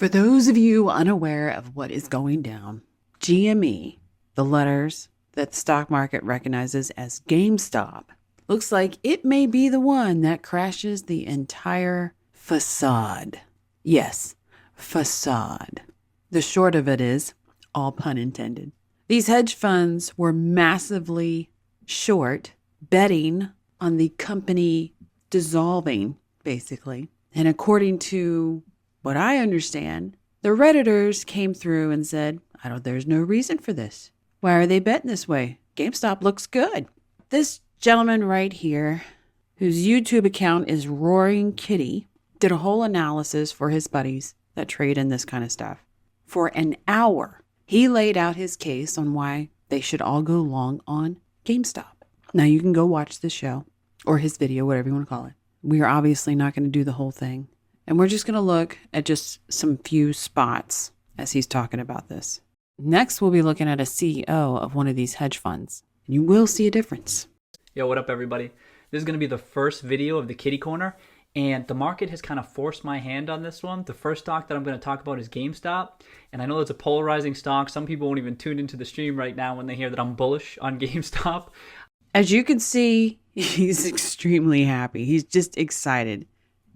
For those of you unaware of what is going down, GME, the letters that the stock market recognizes as Gamestop, looks like it may be the one that crashes the entire facade. Yes, facade. The short of it is, all pun intended, these hedge funds were massively short, betting on the company dissolving, basically. And according to what I understand, the Redditors came through and said, there's no reason for this. Why are they betting this way? GameStop looks good. This gentleman right here, whose YouTube account is Roaring Kitty, did a whole analysis for his buddies that trade in this kind of stuff. For an hour, he laid out his case on why they should all go long on GameStop. Now you can go watch the show or his video, whatever you want to call it. We are obviously not going to do the whole thing. And we're just going to look at just some few spots as he's talking about this. Next, we'll be looking at a CEO of one of these hedge funds. And you will see a difference. Yo, what up, everybody? This is going to be the first video of the Kitty Corner. And the market has kind of forced my hand on this one. The first stock that I'm going to talk about is GameStop. And I know it's a polarizing stock. Some people won't even tune into the stream right now when they hear that I'm bullish on GameStop. As you can see, he's extremely happy. He's just excited.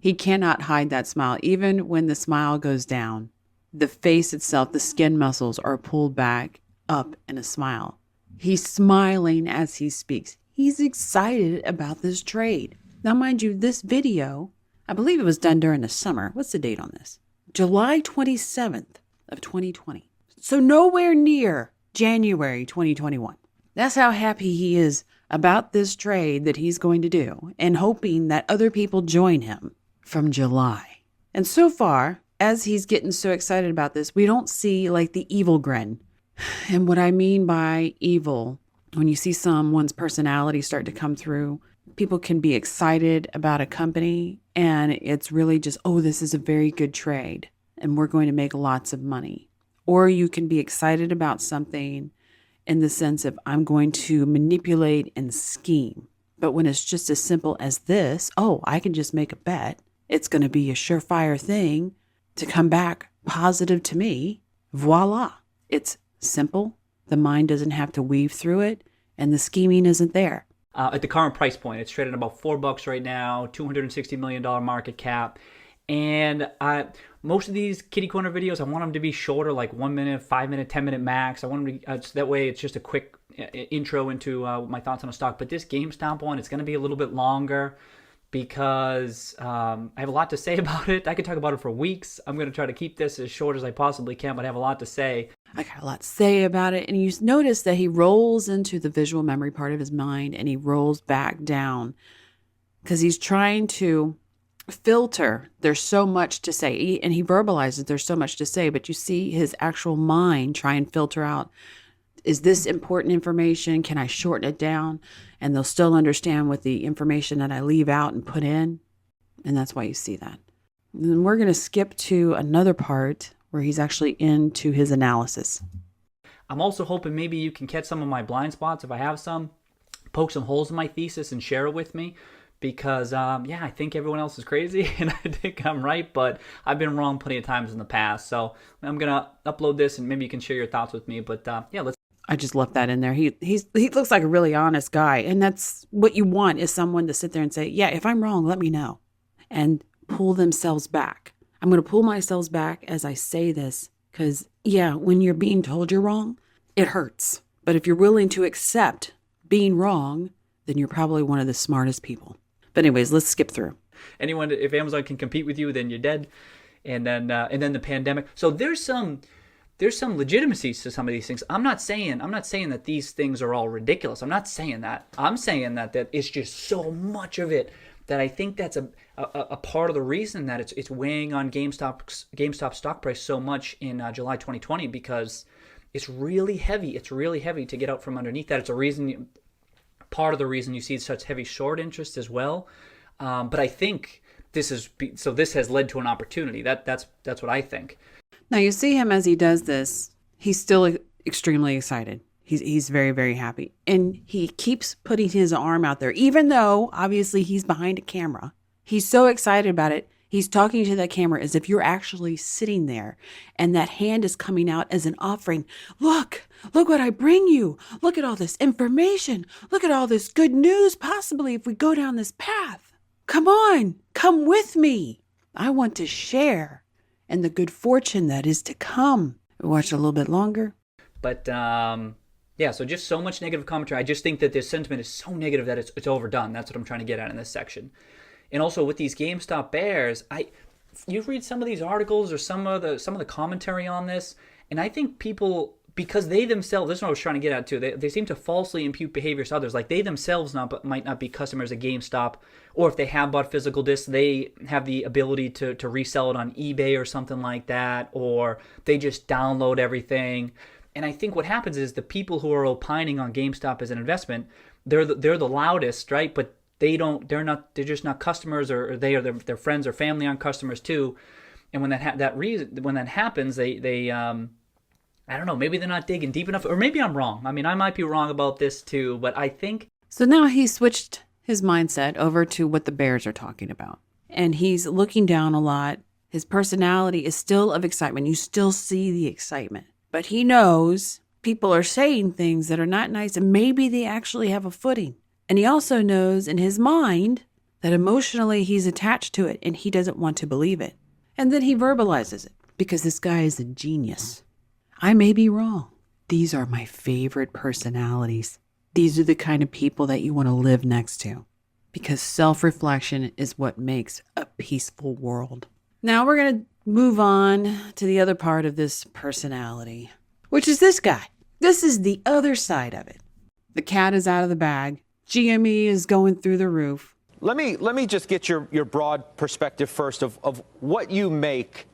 He cannot hide that smile. Even when the smile goes down, the face itself, the skin muscles are pulled back up in a smile. He's smiling as he speaks. He's excited about this trade. Now, mind you, this video, I believe it was done during the summer. What's the date on this? July 27th of 2020. So nowhere near January 2021. That's how happy he is about this trade that he's going to do and hoping that other people join him from July. And so far, as he's getting so excited about this, we don't see like the evil grin. And what I mean by evil, when you see someone's personality start to come through, people can be excited about a company and it's really just, this is a very good trade and we're going to make lots of money. Or you can be excited about something in the sense of I'm going to manipulate and scheme. But when it's just as simple as this, I can just make a bet. It's going to be a surefire thing to come back positive to me. Voila. It's simple. The mind doesn't have to weave through it and the scheming isn't there. At the current price point, it's trading about $4 right now, $260 million market cap. And most of these kitty corner videos, I want them to be shorter, like 1 minute, 5 minute, 10 minute max. I want them to, that way it's just a quick intro into my thoughts on a stock. But this GameStop one, it's going to be a little bit longer because I have a lot to say about it. I could talk about it for weeks. I'm going to try to keep this as short as I possibly can, but I have a lot to say. I got a lot to say about it. And you notice that he rolls into the visual memory part of his mind and he rolls back down because he's trying to filter. There's so much to say. And he verbalizes there's so much to say, but you see his actual mind try and filter out, is this important information? Can I shorten it down? And they'll still understand with the information that I leave out and put in. And that's why you see that. And then we're going to skip to another part where he's actually into his analysis. I'm also hoping maybe you can catch some of my blind spots if I have some, poke some holes in my thesis and share it with me. Because, I think everyone else is crazy and I think I'm right, but I've been wrong plenty of times in the past. So I'm going to upload this and maybe you can share your thoughts with me. But let's. I just left that in there. He looks like a really honest guy. And that's what you want, is someone to sit there and say, yeah, if I'm wrong, let me know. And pull themselves back. I'm going to pull myself back as I say this because, when you're being told you're wrong, it hurts. But if you're willing to accept being wrong, then you're probably one of the smartest people. But anyways, let's skip through. Anyone, if Amazon can compete with you, then you're dead. And then the pandemic. So there's some legitimacy to some of these things. I'm not saying that these things are all ridiculous. I'm not saying that. I'm saying that it's just so much of it that I think that's a part of the reason that it's weighing on GameStop stock price so much in July 2020, because it's really heavy. It's really heavy to get out from underneath that. It's a reason. Part of the reason you see such heavy short interest as well. But I think this has led to an opportunity. That's what I think. Now you see him as he does this, he's still extremely excited. He's very, very happy. And he keeps putting his arm out there, even though obviously he's behind a camera. He's so excited about it. He's talking to that camera as if you're actually sitting there and that hand is coming out as an offering. Look what I bring you. Look at all this information. Look at all this good news possibly if we go down this path. Come on, come with me. I want to share in the good fortune that is to come. Watch a little bit longer. But yeah, so just so much negative commentary. I just think that this sentiment is so negative that it's overdone. That's what I'm trying to get at in this section. And also with these GameStop bears, you read some of these articles or some of the commentary on this, and I think people, because they themselves, this is what I was trying to get at too, they seem to falsely impute behaviors to others. Like they themselves might not be customers at GameStop, or if they have bought physical discs, they have the ability to resell it on eBay or something like that, or they just download everything. And I think what happens is the people who are opining on GameStop as an investment, they're the loudest, right? But they're just not customers, or they or their friends or family aren't customers too. And when that happens, they I don't know, maybe they're not digging deep enough, or maybe I'm wrong. I mean, I might be wrong about this too, but I think. So now he's switched his mindset over to what the bears are talking about. And he's looking down a lot. His personality is still of excitement. You still see the excitement. But he knows people are saying things that are not nice, and maybe they actually have a footing. And he also knows in his mind that emotionally he's attached to it and he doesn't want to believe it. And then he verbalizes it because this guy is a genius. I may be wrong. These are my favorite personalities. These are the kind of people that you want to live next to, because self-reflection is what makes a peaceful world. Now we're going to move on to the other part of this personality, which is this guy. This is the other side of it. The cat is out of the bag. GME is going through the roof. Let me just get your broad perspective first of what you make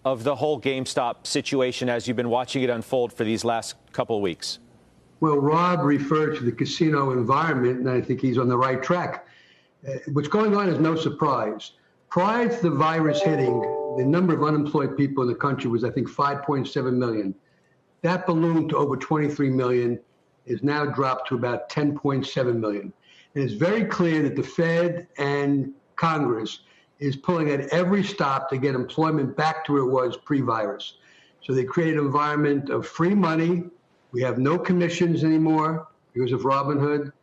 of the whole GameStop situation as you've been watching it unfold for these last couple of weeks. Well, Rob referred to the casino environment, and I think he's on the right track. What's going on is no surprise. Prior to the virus hitting, the number of unemployed people in the country was, I think, 5.7 million. That ballooned to over 23 million. Is now dropped to about 10.7 million. And it's very clear that the Fed and Congress is pulling at every stop to get employment back to where it was pre-virus. So they create an environment of free money. We have no commissions anymore because of Robinhood.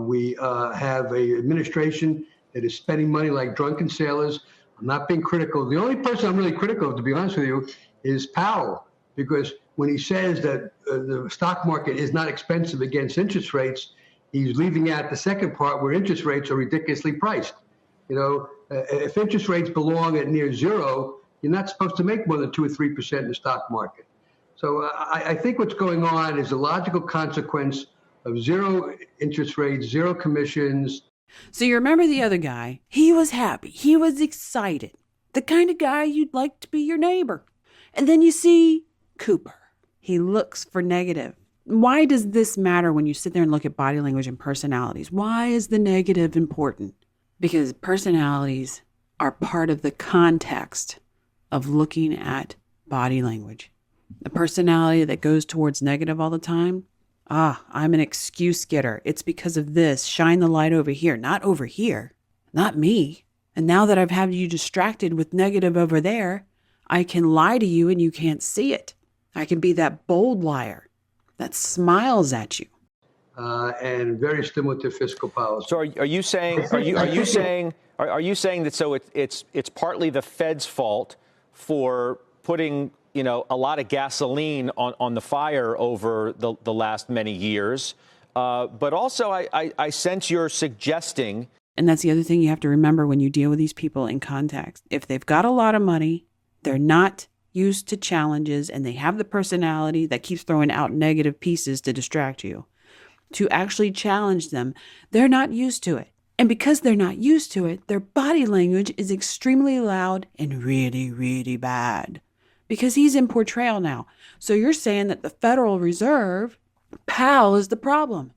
We have an administration that is spending money like drunken sailors. I'm not being critical. The only person I'm really critical of, to be honest with you, is Powell, because when he says that the stock market is not expensive against interest rates, he's leaving out the second part where interest rates are ridiculously priced. You know, if interest rates belong at near zero, you're not supposed to make more than 2 or 3% in the stock market. So I think what's going on is a logical consequence of zero interest rates, zero commissions. So you remember the other guy? He was happy. He was excited. The kind of guy you'd like to be your neighbor. And then you see Cooper. He looks for negative. Why does this matter when you sit there and look at body language and personalities? Why is the negative important? Because personalities are part of the context of looking at body language. The personality that goes towards negative all the time, I'm an excuse getter. It's because of this. Shine the light over here, not over here, not me. And now that I've had you distracted with negative over there, I can lie to you and you can't see it. I can be that bold liar that smiles at you. And very similar to fiscal policy. So are you saying that so it's partly the Fed's fault for putting a lot of gasoline on the fire over the last many years, but also I sense you're suggesting. And that's the other thing you have to remember when you deal with these people in context. If they've got a lot of money, they're not used to challenges, and they have the personality that keeps throwing out negative pieces to distract you. To actually challenge them, they're not used to it. And because they're not used to it, their body language is extremely loud and really, really bad. Because he's in portrayal now. So you're saying that the Federal Reserve, Powell, is the problem.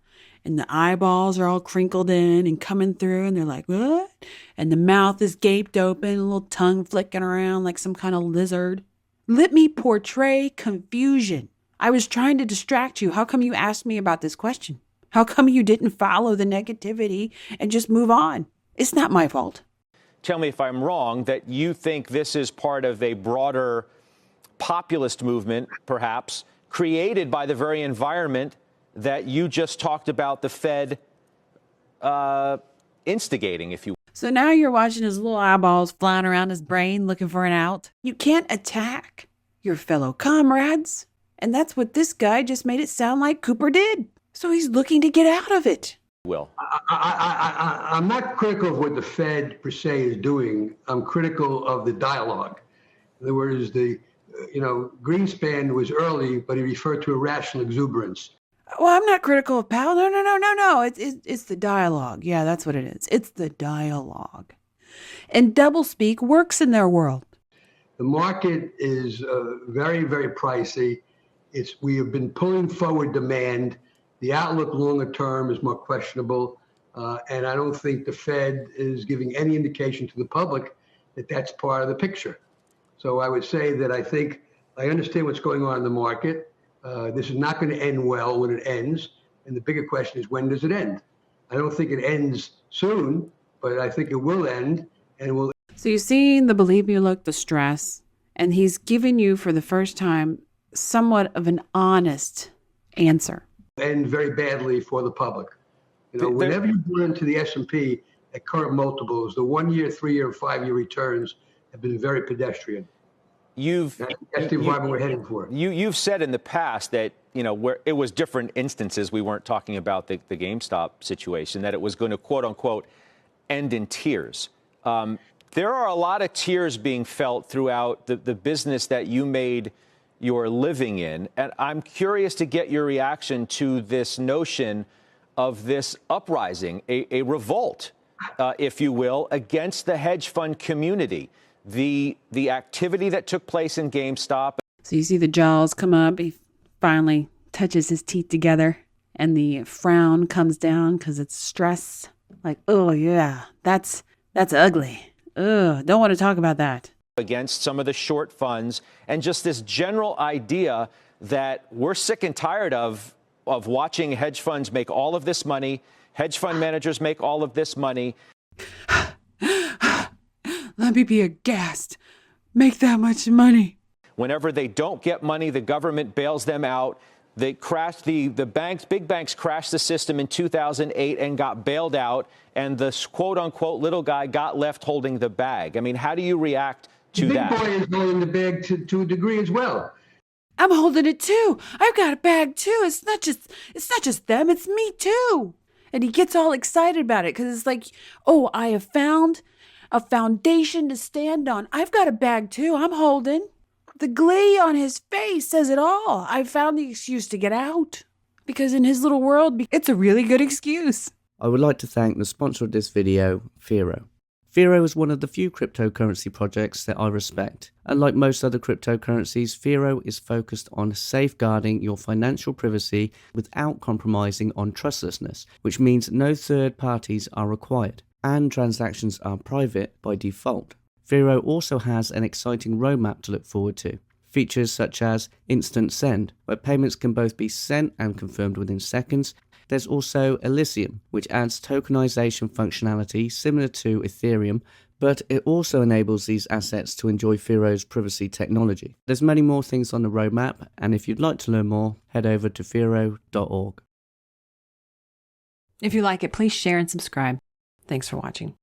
And the eyeballs are all crinkled in and coming through, and they're like, what? And the mouth is gaped open, a little tongue flicking around like some kind of lizard. Let me portray confusion. I was trying to distract you. How come you asked me about this question? How come you didn't follow the negativity and just move on? It's not my fault. tell me if I'm wrong, that you think this is part of a broader populist movement, perhaps, created by the very environment that you just talked about the Fed instigating, if you will. So now you're watching his little eyeballs flying around his brain looking for an out. You can't attack your fellow comrades. And that's what this guy just made it sound like Cooper did. So he's looking to get out of it. Will. I'm not critical of what the Fed per se is doing. I'm critical of the dialogue. In other words, Greenspan was early, but he referred to irrational exuberance. Well, I'm not critical of Powell. No. It's the dialogue. Yeah, that's what it is. It's the dialogue. And doublespeak works in their world. The market is very, very pricey. We have been pulling forward demand. The outlook longer term is more questionable. And I don't think the Fed is giving any indication to the public that that's part of the picture. So I would say that I understand what's going on in the market. This is not going to end well when it ends. And the bigger question is, when does it end? I don't think it ends soon, but I think it will end. And will. So you've seen the believe me look, the stress, and he's given you for the first time somewhat of an honest answer. End very badly for the public. Whenever you go into the S&P at current multiples, the 1 year, 3 year, 5 year returns have been very pedestrian. That's the environment we're heading for. You've said in the past that, where it was different instances, we weren't talking about the GameStop situation, that it was going to, quote unquote, end in tears. There are a lot of tears being felt throughout the business that you made your living in. And I'm curious to get your reaction to this notion of this uprising, a revolt, if you will, against the hedge fund community. The activity that took place in GameStop. So you see the jaws come up. He finally touches his teeth together and the frown comes down because it's stress. Like, oh, yeah, that's ugly. Ugh, don't want to talk about that. Against some of the short funds and just this general idea that we're sick and tired of watching hedge funds make all of this money, hedge fund managers make all of this money. Let me be aghast. Make that much money. Whenever they don't get money, the government bails them out. They crashed the banks, big banks crashed the system in 2008 and got bailed out. And the quote unquote little guy got left holding the bag. I mean, how do you react to that? The big boy is holding the bag to a degree as well. I'm holding it too. I've got a bag too. It's not just them. It's me too. And he gets all excited about it because it's like, oh, I have found a foundation to stand on. I've got a bag too. I'm holding. The glee on his face says it all. I found the excuse to get out. Because in his little world, it's a really good excuse. I would like to thank the sponsor of this video, Fero. Fero is one of the few cryptocurrency projects that I respect. Unlike most other cryptocurrencies, Fero is focused on safeguarding your financial privacy without compromising on trustlessness, which means no third parties are required, and transactions are private by default. Fero also has an exciting roadmap to look forward to. Features such as Instant Send, where payments can both be sent and confirmed within seconds. There's also Elysium, which adds tokenization functionality similar to Ethereum, but it also enables these assets to enjoy Fero's privacy technology. There's many more things on the roadmap, and if you'd like to learn more, head over to fero.org. If you like it, please share and subscribe. Thanks for watching.